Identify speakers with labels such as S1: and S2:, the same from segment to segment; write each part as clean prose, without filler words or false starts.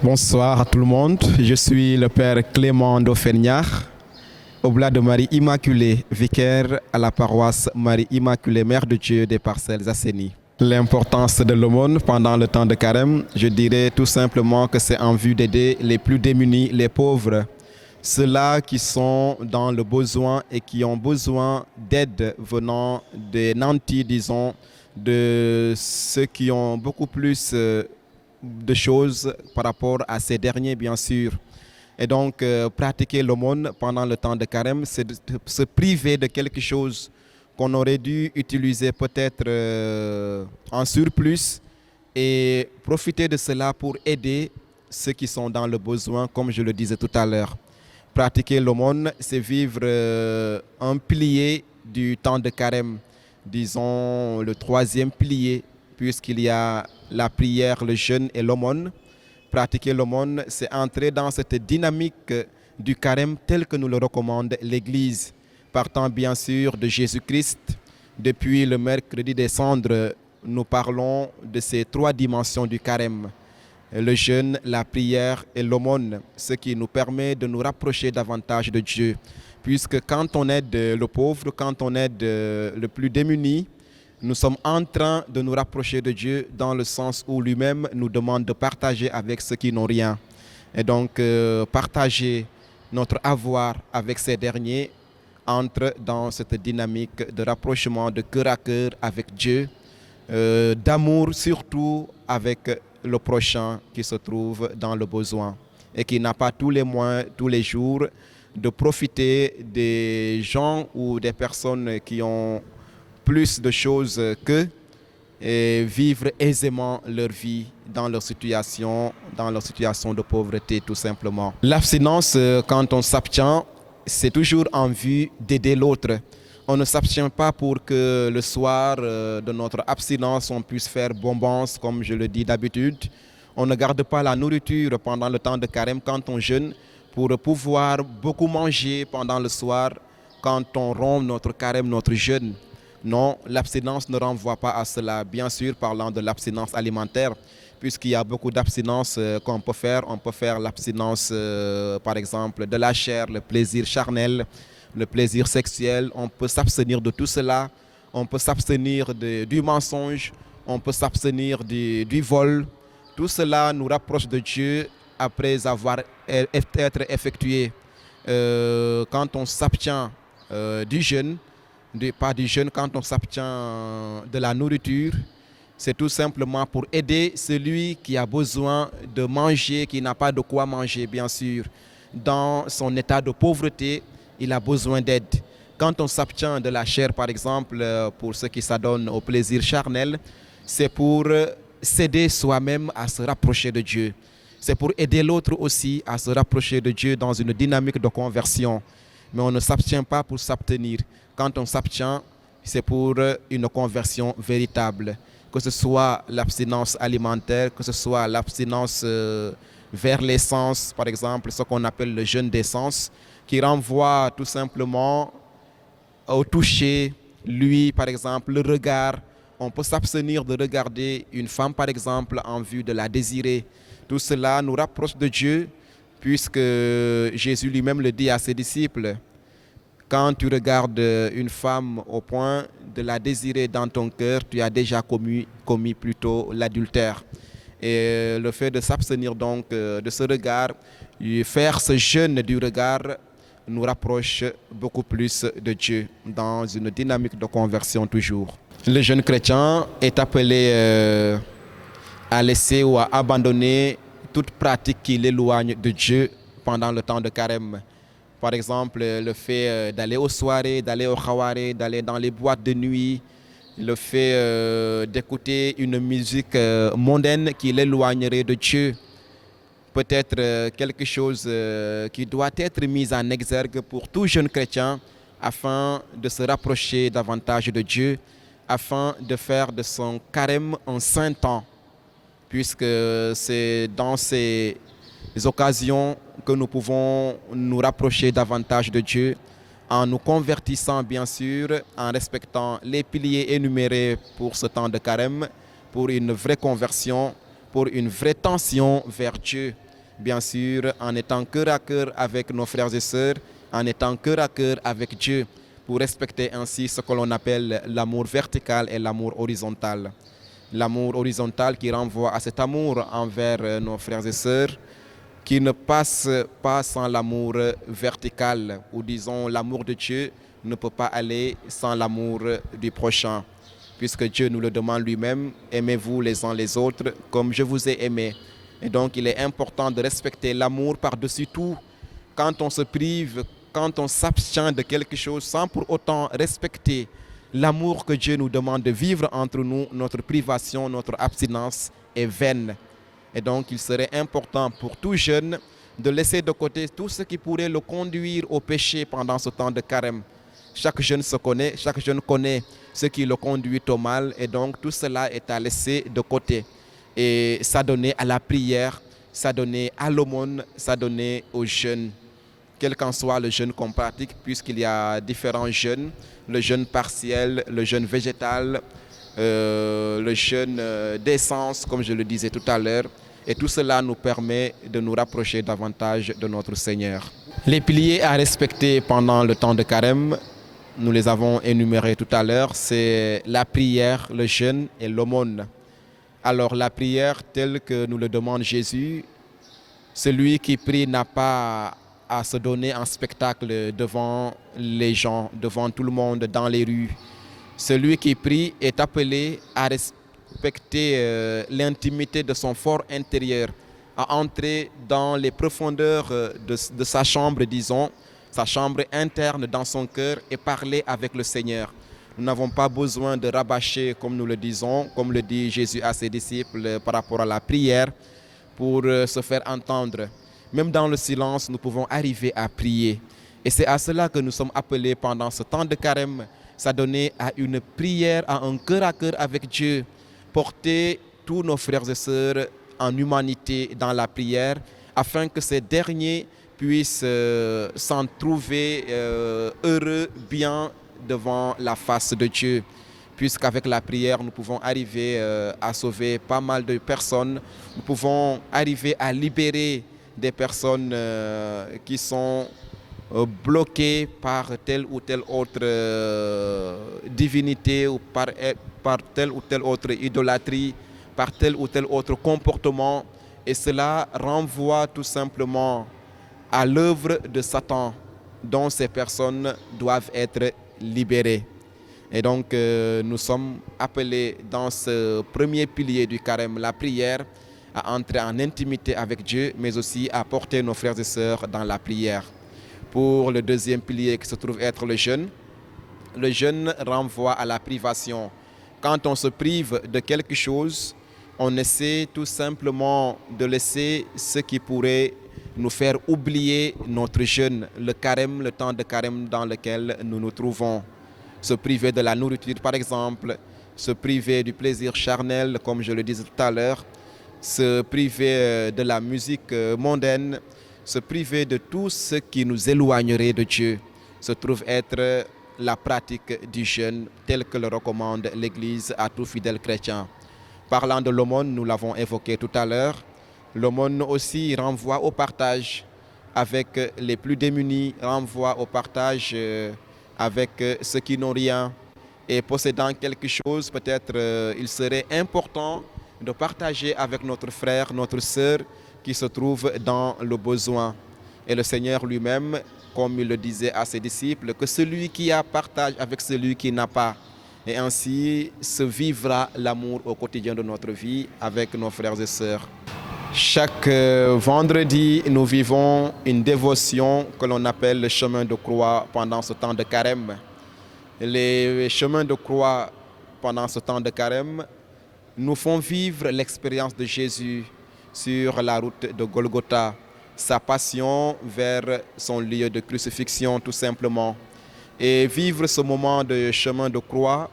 S1: Bonsoir à tout le monde. Je suis le Père Clément Dauphéniard, oblat de Marie Immaculée, vicaire à la paroisse Marie Immaculée, Mère de Dieu des Parcelles Assainies. L'importance de l'aumône pendant le temps de carême, je dirais tout simplement que c'est en vue d'aider les plus démunis, les pauvres, ceux-là qui sont dans le besoin et qui ont besoin d'aide venant des nantis, disons, de ceux qui ont beaucoup plus de choses par rapport à ces derniers, bien sûr. Et donc, pratiquer l'aumône pendant le temps de carême, c'est de se priver de quelque chose qu'on aurait dû utiliser peut-être en surplus et profiter de cela pour aider ceux qui sont dans le besoin, comme je le disais tout à l'heure. Pratiquer l'aumône, c'est vivre un pilier du temps de carême, disons le troisième pilier, puisqu'il y a la prière, le jeûne et l'aumône. Pratiquer l'aumône, c'est entrer dans cette dynamique du carême tel que nous le recommande l'Église, partant bien sûr de Jésus-Christ. Depuis le mercredi des cendres, nous parlons de ces trois dimensions du carême: le jeûne, la prière et l'aumône, ce qui nous permet de nous rapprocher davantage de Dieu. Puisque quand on aide le pauvre, quand on aide le plus démuni, nous sommes en train de nous rapprocher de Dieu dans le sens où lui-même nous demande de partager avec ceux qui n'ont rien. Et donc, partager notre avoir avec ces derniers entre dans cette dynamique de rapprochement de cœur à cœur avec Dieu, d'amour surtout avec le prochain qui se trouve dans le besoin et qui n'a pas tous les moyens, tous les jours, de profiter des gens ou des personnes qui ont plus de choses qu'eux et vivre aisément leur vie dans leur situation de pauvreté tout simplement. L'abstinence, quand on s'abstient, c'est toujours en vue d'aider l'autre. On ne s'abstient pas pour que le soir de notre abstinence, on puisse faire bombance, comme je le dis d'habitude. On ne garde pas la nourriture pendant le temps de carême quand on jeûne pour pouvoir beaucoup manger pendant le soir quand on rompt notre carême, notre jeûne. Non, l'abstinence ne renvoie pas à cela. Bien sûr, parlant de l'abstinence alimentaire, puisqu'il y a beaucoup d'abstinences qu'on peut faire. On peut faire l'abstinence, par exemple, de la chair, le plaisir charnel, le plaisir sexuel. On peut s'abstenir de tout cela. On peut s'abstenir du mensonge. On peut s'abstenir du vol. Tout cela nous rapproche de Dieu après avoir été effectué. Quand on s'abstient du jeûne, pas du jeûne, quand on s'abstient de la nourriture, c'est tout simplement pour aider celui qui a besoin de manger, qui n'a pas de quoi manger, bien sûr. Dans son état de pauvreté, il a besoin d'aide. Quand on s'abstient de la chair, par exemple, pour ceux qui s'adonnent au plaisir charnel, c'est pour s'aider soi-même à se rapprocher de Dieu. C'est pour aider l'autre aussi à se rapprocher de Dieu dans une dynamique de conversion. Mais on ne s'abstient pas pour s'abstenir. Quand on s'abstient, c'est pour une conversion véritable. Que ce soit l'abstinence alimentaire, que ce soit l'abstinence vers les sens, par exemple, ce qu'on appelle le jeûne des sens, qui renvoie tout simplement au toucher, lui, par exemple, le regard. On peut s'abstenir de regarder une femme, par exemple, en vue de la désirer. Tout cela nous rapproche de Dieu, puisque Jésus lui-même le dit à ses disciples. Quand tu regardes une femme au point de la désirer dans ton cœur, tu as déjà commis plutôt l'adultère. Et le fait de s'abstenir donc de ce regard, faire ce jeûne du regard, nous rapproche beaucoup plus de Dieu dans une dynamique de conversion toujours. Le jeune chrétien est appelé à laisser ou à abandonner toute pratique qui l'éloigne de Dieu pendant le temps de carême. Par exemple, le fait d'aller aux soirées, d'aller au khawaré, d'aller dans les boîtes de nuit, le fait d'écouter une musique mondaine qui l'éloignerait de Dieu. Peut-être quelque chose qui doit être mis en exergue pour tout jeune chrétien afin de se rapprocher davantage de Dieu, afin de faire de son carême un saint temps, puisque c'est dans ces occasions que nous pouvons nous rapprocher davantage de Dieu en nous convertissant bien sûr, en respectant les piliers énumérés pour ce temps de carême, pour une vraie conversion, pour une vraie tension vers Dieu. bien sûr, en étant cœur à cœur avec nos frères et sœurs, en étant cœur à cœur avec Dieu, pour respecter ainsi ce que l'on appelle l'amour vertical et l'amour horizontal. L'amour horizontal qui renvoie à cet amour envers nos frères et sœurs, qui ne passe pas sans l'amour vertical, ou disons l'amour de Dieu ne peut pas aller sans l'amour du prochain, puisque Dieu nous le demande lui-même, aimez-vous les uns les autres comme je vous ai aimé. Et donc il est important de respecter l'amour par-dessus tout. Quand on se prive, quand on s'abstient de quelque chose sans pour autant respecter l'amour que Dieu nous demande de vivre entre nous, notre privation, notre abstinence est vaine. Et donc il serait important pour tout jeune de laisser de côté tout ce qui pourrait le conduire au péché pendant ce temps de carême. Chaque jeune se connaît, chaque jeune connaît ce qui le conduit au mal, et donc tout cela est à laisser de côté et s'adonner à la prière, s'adonner à l'aumône, s'adonner aux jeûnes, quel qu'en soit le jeûne qu'on pratique, puisqu'il y a différents jeûnes, le jeûne partiel, le jeûne végétal, le jeûne d'essence, comme je le disais tout à l'heure, et tout cela nous permet de nous rapprocher davantage de notre Seigneur. Les piliers à respecter pendant le temps de carême, nous les avons énumérés tout à l'heure, c'est la prière, le jeûne et l'aumône. Alors la prière telle que nous le demande Jésus, celui qui prie n'a pas à se donner en spectacle devant les gens, devant tout le monde, dans les rues. Celui qui prie est appelé à respecter l'intimité de son fort intérieur, à entrer dans les profondeurs de sa chambre, disons, sa chambre interne dans son cœur et parler avec le Seigneur. Nous n'avons pas besoin de rabâcher, comme nous le disons, comme le dit Jésus à ses disciples par rapport à la prière, pour se faire entendre. Même dans le silence, nous pouvons arriver à prier. Et c'est à cela que nous sommes appelés pendant ce temps de carême, s'adonner à une prière, à un cœur à cœur avec Dieu, porter tous nos frères et sœurs en humanité dans la prière, afin que ces derniers puissent s'en trouver heureux, bien devant la face de Dieu. Puisqu'avec la prière, nous pouvons arriver à sauver pas mal de personnes, nous pouvons arriver à libérer des personnes qui sont bloquées par telle ou telle autre divinité, ou par telle ou telle autre idolâtrie, par tel ou tel autre comportement. Et cela renvoie tout simplement à l'œuvre de Satan, dont ces personnes doivent être libérées. Et donc nous sommes appelés dans ce premier pilier du carême, la prière, à entrer en intimité avec Dieu, mais aussi à porter nos frères et sœurs dans la prière. Pour le deuxième pilier qui se trouve être le jeûne renvoie à la privation. Quand on se prive de quelque chose, on essaie tout simplement de laisser ce qui pourrait nous faire oublier notre jeûne, le carême, le temps de carême dans lequel nous nous trouvons. Se priver de la nourriture, par exemple, se priver du plaisir charnel, comme je le disais tout à l'heure, se priver de la musique mondaine, se priver de tout ce qui nous éloignerait de Dieu, se trouve être la pratique du jeûne telle que le recommande l'Église à tout fidèle chrétien. Parlant de l'aumône, nous l'avons évoqué tout à l'heure, l'aumône aussi renvoie au partage avec les plus démunis, renvoie au partage avec ceux qui n'ont rien, et possédant quelque chose, peut-être il serait important de partager avec notre frère, notre sœur qui se trouve dans le besoin. Et le Seigneur lui-même, comme il le disait à ses disciples, que celui qui a partage avec celui qui n'a pas. Et ainsi se vivra l'amour au quotidien de notre vie avec nos frères et sœurs. Chaque vendredi, nous vivons une dévotion que l'on appelle le chemin de croix pendant ce temps de carême. Les chemins de croix pendant ce temps de carême nous font vivre l'expérience de Jésus sur la route de Golgotha, sa passion vers son lieu de crucifixion tout simplement. Et vivre ce moment de chemin de croix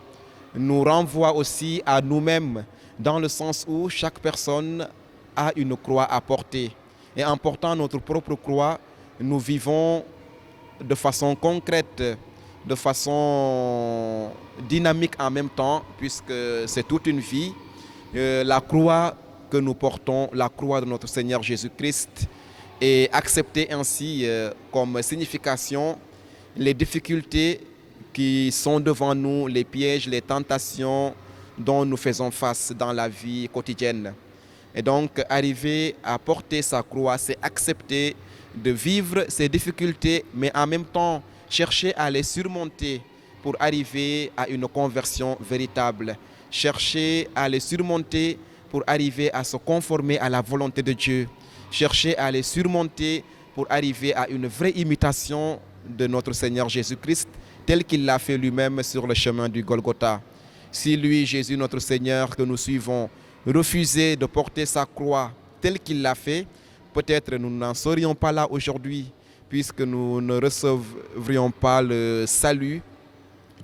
S1: nous renvoie aussi à nous-mêmes, dans le sens où chaque personne a une croix à porter. Et en portant notre propre croix, nous vivons de façon concrète, de façon dynamique en même temps, puisque c'est toute une vie. La croix que nous portons, la croix de notre Seigneur Jésus-Christ, et accepter ainsi comme signification les difficultés qui sont devant nous, les pièges, les tentations dont nous faisons face dans la vie quotidienne. Et donc, arriver à porter sa croix, c'est accepter de vivre ces difficultés, mais en même temps, chercher à les surmonter pour arriver à une conversion véritable. Chercher à les surmonter pour arriver à se conformer à la volonté de Dieu. Chercher à les surmonter pour arriver à une vraie imitation de notre Seigneur Jésus-Christ, tel qu'il l'a fait lui-même sur le chemin du Golgotha. Si lui, Jésus, notre Seigneur, que nous suivons, refusait de porter sa croix tel qu'il l'a fait, peut-être nous n'en serions pas là aujourd'hui, puisque nous ne recevrions pas le salut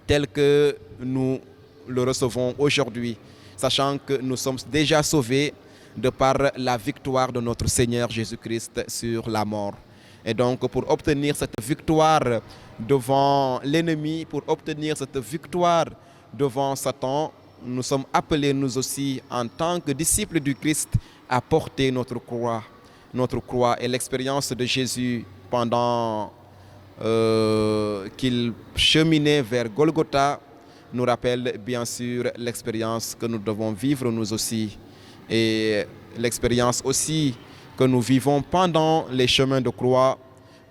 S1: tel que nous le recevons aujourd'hui, sachant que nous sommes déjà sauvés de par la victoire de notre Seigneur Jésus-Christ sur la mort. Et donc, pour obtenir cette victoire devant l'ennemi, pour obtenir cette victoire devant Satan, nous sommes appelés, nous aussi, en tant que disciples du Christ, à porter notre croix. Notre croix. Et l'expérience de Jésus pendant qu'il cheminait vers Golgotha nous rappelle bien sûr l'expérience que nous devons vivre nous aussi. Et l'expérience aussi que nous vivons pendant les chemins de croix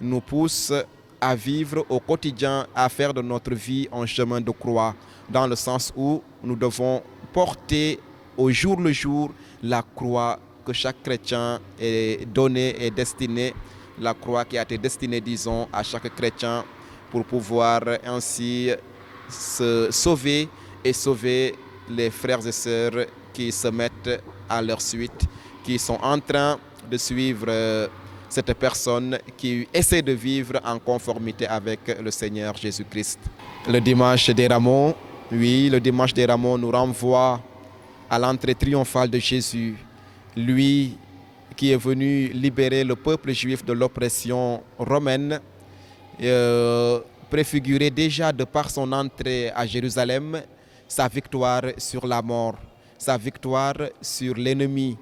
S1: nous pousse à vivre au quotidien, à faire de notre vie un chemin de croix, dans le sens où nous devons porter au jour le jour la croix que chaque chrétien est donné et destiné, la croix qui a été destinée, disons, à chaque chrétien pour pouvoir ainsi se sauver et sauver les frères et sœurs qui se mettent à leur suite, qui sont en train de suivre cette personne qui essaie de vivre en conformité avec le Seigneur Jésus-Christ. Le dimanche des Rameaux, oui, le dimanche des Rameaux nous renvoie à l'entrée triomphale de Jésus, lui qui est venu libérer le peuple juif de l'oppression romaine, préfigurait déjà de par son entrée à Jérusalem sa victoire sur la mort, sa victoire sur l'ennemi.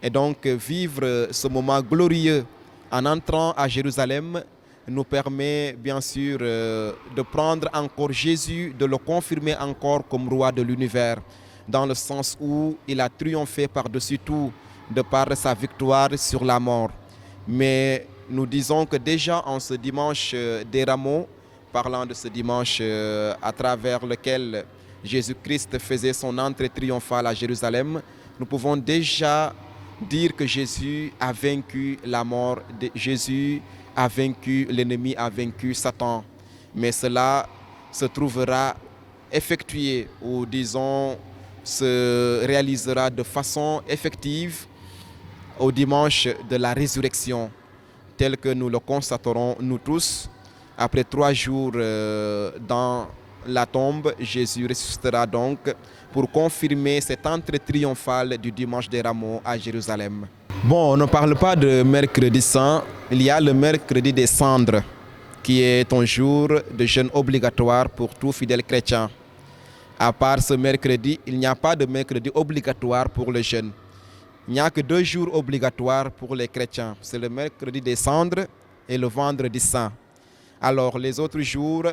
S1: Et donc vivre ce moment glorieux en entrant à Jérusalem nous permet bien sûr de prendre encore Jésus, de le confirmer encore comme roi de l'univers, dans le sens où il a triomphé par-dessus tout de par sa victoire sur la mort. Mais nous disons que déjà en ce dimanche des Rameaux, parlant de ce dimanche à travers lequel Jésus-Christ faisait son entrée triomphale à Jérusalem, nous pouvons déjà dire que Jésus a vaincu la mort, Jésus a vaincu l'ennemi, a vaincu Satan. Mais cela se trouvera effectué ou disons se réalisera de façon effective au dimanche de la résurrection, tel que nous le constaterons nous tous. Après 3 jours dans la tombe, Jésus ressuscitera donc pour confirmer cette entrée triomphale du dimanche des Rameaux à Jérusalem. Bon, on ne parle pas de mercredi saint, il y a le mercredi des cendres, qui est un jour de jeûne obligatoire pour tout fidèle chrétien. À part ce mercredi, il n'y a pas de mercredi obligatoire pour le jeûne. Il n'y a que 2 jours obligatoires pour les chrétiens. C'est le mercredi des cendres et le vendredi saint. Alors les autres jours,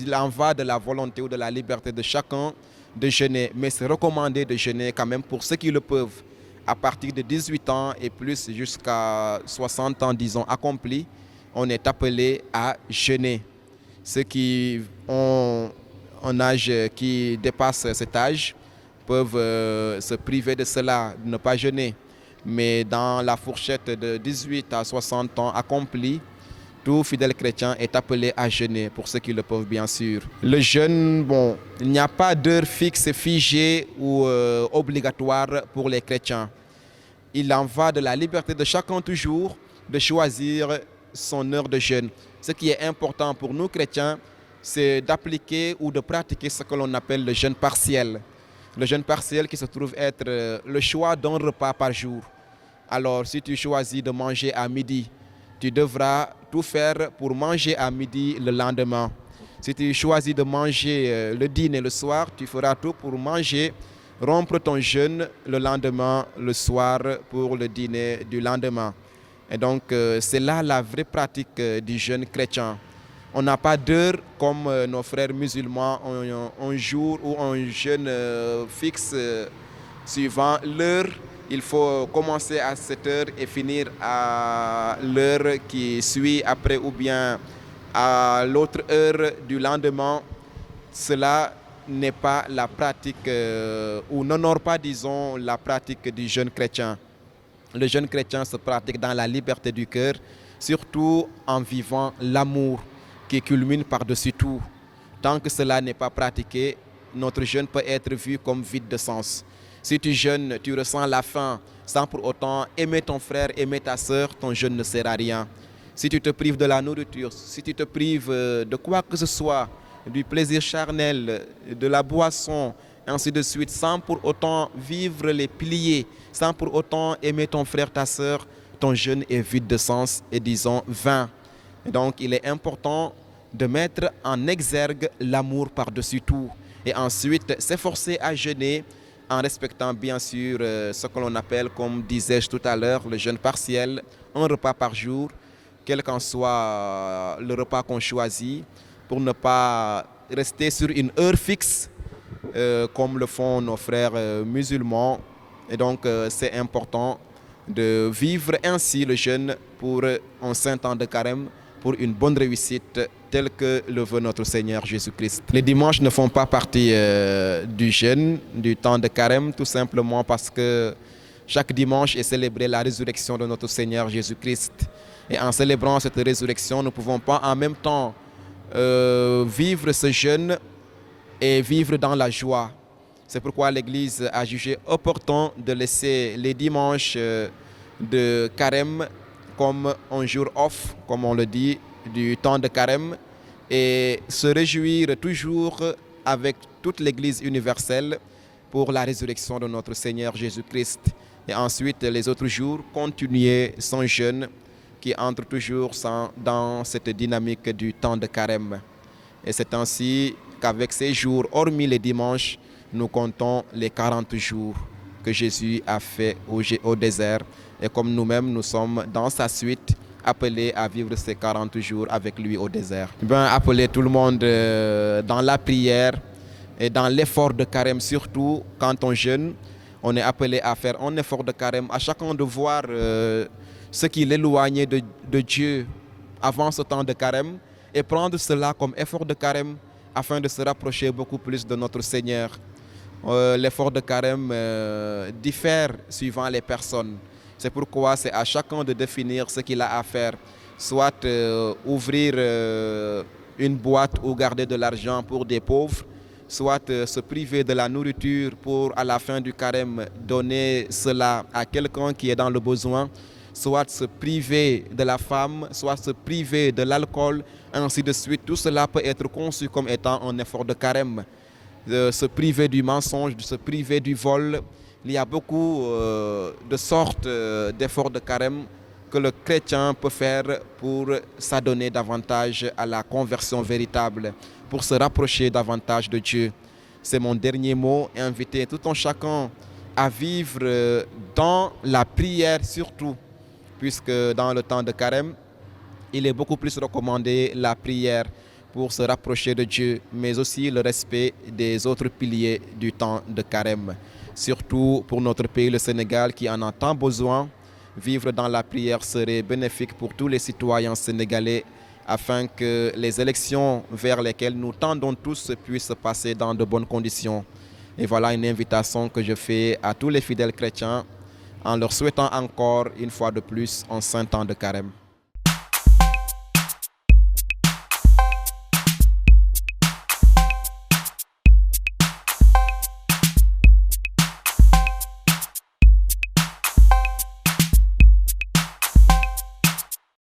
S1: il en va de la volonté ou de la liberté de chacun de jeûner. Mais c'est recommandé de jeûner quand même pour ceux qui le peuvent. À partir de 18 ans et plus jusqu'à 60 ans, disons, accomplis, on est appelé à jeûner. Ceux qui ont un âge qui dépasse cet âge peuvent se priver de cela, de ne pas jeûner. Mais dans la fourchette de 18 à 60 ans accomplis, tout fidèle chrétien est appelé à jeûner, pour ceux qui le peuvent bien sûr. Le jeûne, bon, il n'y a pas d'heure fixe, figée ou obligatoire pour les chrétiens. Il en va de la liberté de chacun toujours de choisir son heure de jeûne. Ce qui est important pour nous chrétiens, c'est d'appliquer ou de pratiquer ce que l'on appelle le jeûne partiel. Le jeûne partiel qui se trouve être le choix d'un repas par jour. Alors si tu choisis de manger à midi, tu devras tout faire pour manger à midi le lendemain. Si tu choisis de manger le dîner le soir, tu feras tout pour manger, rompre ton jeûne le lendemain, le soir, pour le dîner du lendemain. Et donc, c'est là la vraie pratique du jeûne chrétien. On n'a pas d'heure comme nos frères musulmans, un jour ou un jeûne fixe suivant l'heure. Il faut commencer à cette heure et finir à l'heure qui suit après ou bien à l'autre heure du lendemain. Cela n'est pas la pratique ou n'honore pas, disons, la pratique du jeûne chrétien. Le jeûne chrétien se pratique dans la liberté du cœur, surtout en vivant l'amour qui culmine par-dessus tout. Tant que cela n'est pas pratiqué, notre jeûne peut être vu comme vide de sens. Si tu jeûnes, tu ressens la faim sans pour autant aimer ton frère, aimer ta sœur, ton jeûne ne sert à rien. Si tu te prives de la nourriture, si tu te prives de quoi que ce soit, du plaisir charnel, de la boisson, ainsi de suite, sans pour autant vivre les piliers, sans pour autant aimer ton frère, ta sœur, ton jeûne est vide de sens et disons vain. Et donc il est important de mettre en exergue l'amour par-dessus tout et ensuite s'efforcer à jeûner en respectant bien sûr ce que l'on appelle, comme disais-je tout à l'heure, le jeûne partiel, un repas par jour, quel qu'en soit le repas qu'on choisit, pour ne pas rester sur une heure fixe comme le font nos frères musulmans. Et donc c'est important de vivre ainsi le jeûne pour un saint temps de carême, pour une bonne réussite telle que le veut notre Seigneur Jésus-Christ. Les dimanches ne font pas partie du jeûne, du temps de carême, tout simplement parce que chaque dimanche est célébré la résurrection de notre Seigneur Jésus-Christ. Et en célébrant cette résurrection, nous ne pouvons pas en même temps vivre ce jeûne et vivre dans la joie. C'est pourquoi l'Église a jugé opportun de laisser les dimanches de carême comme un jour off, comme on le dit, du temps de carême, et se réjouir toujours avec toute l'Église universelle pour la résurrection de notre Seigneur Jésus-Christ. Et ensuite, les autres jours, continuer son jeûne qui entre toujours dans cette dynamique du temps de carême. Et c'est ainsi qu'avec ces jours, hormis les dimanches, nous comptons les 40 jours que Jésus a fait au désert. Et comme nous-mêmes, nous sommes dans sa suite, appelés à vivre ces 40 jours avec lui au désert. Appeler tout le monde dans la prière et dans l'effort de carême, surtout quand on jeûne, on est appelé à faire un effort de carême, à chacun de voir ce qui l'éloignait de Dieu avant ce temps de carême et prendre cela comme effort de carême afin de se rapprocher beaucoup plus de notre Seigneur. L'effort de carême diffère suivant les personnes. C'est pourquoi c'est à chacun de définir ce qu'il a à faire, soit ouvrir une boîte ou garder de l'argent pour des pauvres, soit se priver de la nourriture pour à la fin du carême donner cela à quelqu'un qui est dans le besoin, soit se priver de la femme, soit se priver de l'alcool, ainsi de suite. Tout cela peut être conçu comme étant un effort de carême. Se priver du mensonge, de se priver du vol. Il y a beaucoup de sortes d'efforts de carême que le chrétien peut faire pour s'adonner davantage à la conversion véritable, pour se rapprocher davantage de Dieu. C'est mon dernier mot, inviter tout un chacun à vivre dans la prière surtout, puisque dans le temps de carême, il est beaucoup plus recommandé la prière pour se rapprocher de Dieu, mais aussi le respect des autres piliers du temps de carême. Surtout pour notre pays, le Sénégal, qui en a tant besoin, vivre dans la prière serait bénéfique pour tous les citoyens sénégalais afin que les élections vers lesquelles nous tendons tous puissent se passer dans de bonnes conditions. Et voilà une invitation que je fais à tous les fidèles chrétiens en leur souhaitant encore une fois de plus un saint temps de carême.